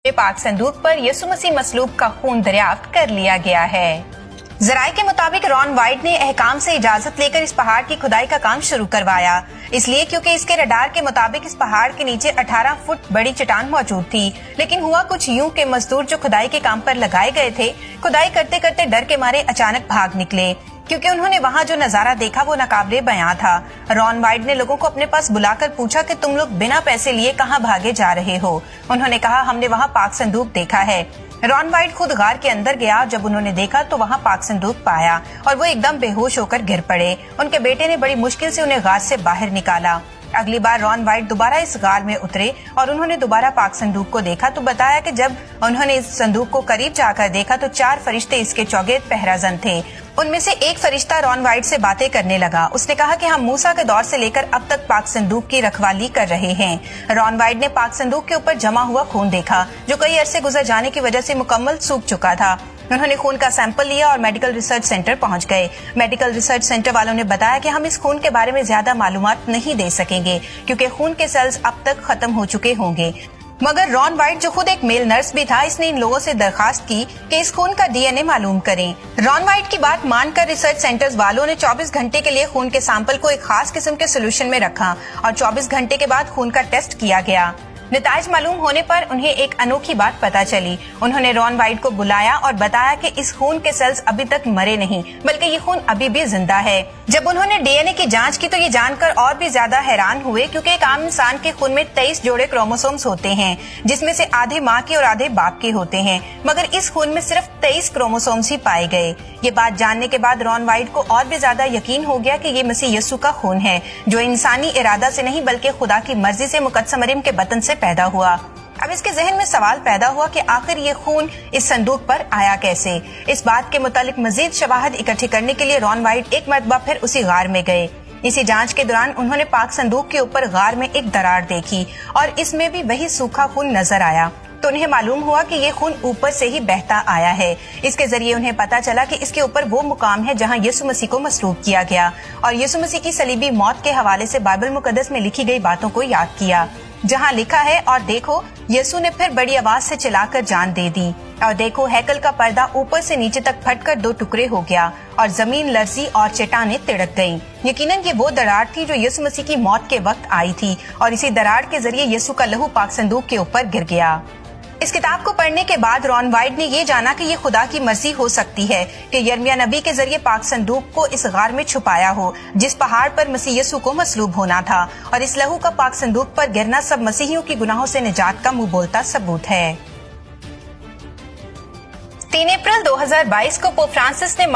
पाक संदूक पर यीशु मसीह मसलूब का खून दरियाफ्त कर लिया गया है। जराये के मुताबिक रॉन वाइट ने अहकाम से इजाजत लेकर इस पहाड़ की खुदाई का काम शुरू करवाया, इसलिए क्योंकि इसके रडार के मुताबिक इस पहाड़ के नीचे 18 फुट बड़ी चट्टान मौजूद थी। लेकिन हुआ कुछ यूं के मजदूर जो खुदाई के काम पर लगाए गए थे, खुदाई करते करते डर के मारे अचानक भाग निकले, क्योंकि उन्होंने वहाँ जो नजारा देखा वो नाकाबिले बयां था। रॉन वाइट ने लोगों को अपने पास बुलाकर पूछा कि तुम लोग बिना पैसे लिए कहाँ भागे जा रहे हो। उन्होंने कहा, हमने वहाँ पाक संदूक देखा है। रॉन वाइट खुद गार के अंदर गया। जब उन्होंने देखा तो वहाँ पाक संदूक पाया और वो एकदम बेहोश होकर गिर पड़े। उनके बेटे ने बड़ी मुश्किल से उन्हें गार से बाहर निकाला। अगली बार रॉन वाइट दोबारा इस गार में उतरे और उन्होंने दोबारा पाक संदूक को देखा तो बताया कि जब उन्होंने इस संदूक को करीब जाकर देखा तो 4 फरिश्ते इसके चौगेद पहराजन थे। उनमें से एक फरिश्ता रॉन वाइट से बातें करने लगा। उसने कहा कि हम मूसा के दौर से लेकर अब तक पाक संदूक की रखवाली कर रहे हैं। रॉन वाइट ने पाक संदूक के ऊपर जमा हुआ खून देखा, जो कई अरसे गुजर जाने की वजह से मुकम्मल सूख चुका था। उन्होंने खून का सैंपल लिया और मेडिकल रिसर्च सेंटर पहुंच गए। मेडिकल रिसर्च सेंटर वालों ने बताया कि हम इस खून के बारे में ज्यादा मालूमात नहीं दे सकेंगे, क्योंकि खून के सेल्स अब तक खत्म हो चुके होंगे। मगर रॉन वाइट, जो खुद एक मेल नर्स भी था, इसने इन लोगों से दरखास्त की कि इस खून का डीएनए मालूम करें। रॉन वाइट की बात मानकर रिसर्च सेंटर्स वालों ने 24 घंटे के लिए खून के सैंपल को एक खास किस्म के सोल्यूशन में रखा और 24 घंटे के बाद खून का टेस्ट किया गया। नताइज मालूम होने पर उन्हें एक अनोखी बात पता चली। उन्होंने रॉन वाइट को बुलाया और बताया कि इस खून के सेल्स अभी तक मरे नहीं, बल्कि ये खून अभी भी जिंदा है। जब उन्होंने डीएनए की जांच की तो ये जानकर और भी ज्यादा हैरान हुए, क्योंकि एक आम इंसान के खून में 23 जोड़े क्रोमोसोम्स होते हैं, जिसमें से आधे माँ के और आधे बाप के होते हैं। मगर इस खून में सिर्फ 23 क्रोमोसोम्स ही पाए गए। ये बात जानने के बाद रॉन वाइट को और भी ज्यादा यकीन हो गया कि ये मसीह यीशु का खून है, जो इंसानी इरादा से नहीं बल्कि खुदा की मर्जी से मुकद्दस मरियम के बतन से पैदा हुआ। अब इसके जहन में सवाल पैदा हुआ कि आखिर ये खून इस संदूक पर आया कैसे। इस बात के मुतालिक मजीद शवाहद इकट्ठी करने के लिए रॉन वाइट एक मरतबा फिर उसी गार में गए। इसी जांच के दौरान उन्होंने पाक संदूक के ऊपर गार में एक दरार देखी और इसमें भी वही सूखा खून नजर आया। तो उन्हें मालूम हुआ कि ये खून ऊपर से ही बहता आया है। इसके जरिए उन्हें पता चला कि इसके ऊपर वो मुकाम है जहां यीशु मसीह को मसलूब किया गया और यीशु मसीह की सलीबी मौत के हवाले से बाइबल मुकद्दस में लिखी गई बातों को याद किया, जहां लिखा है, और देखो यीशु ने फिर बड़ी आवाज से चिल्लाकर जान दे दी, और देखो हैकल का पर्दा ऊपर से नीचे तक फटकर 2 टुकड़े हो गया और जमीन लर्जी और चट्टानें तिड़क गईं। यकीनन ये वो दरार थी जो यीशु मसीह की मौत के वक्त आई थी और इसी दरार के जरिए यीशु का लहू पाक संदूक के ऊपर गिर गया। इस किताब को पढ़ने के बाद रॉन वाइट ने ये जाना कि ये खुदा की मर्जी हो सकती है कि यिर्मयाह नबी के जरिए पाक संदूक को इस गार में छुपाया हो, जिस पहाड़ पर मसीह यीशु को मसलूब होना था, और इस लहू का पाक संदूक पर गिरना सब मसीहियों की गुनाहों से निजात का मुंह बोलता सबूत है। 3 अप्रैल 2022 को पोप फ्रांसिस ने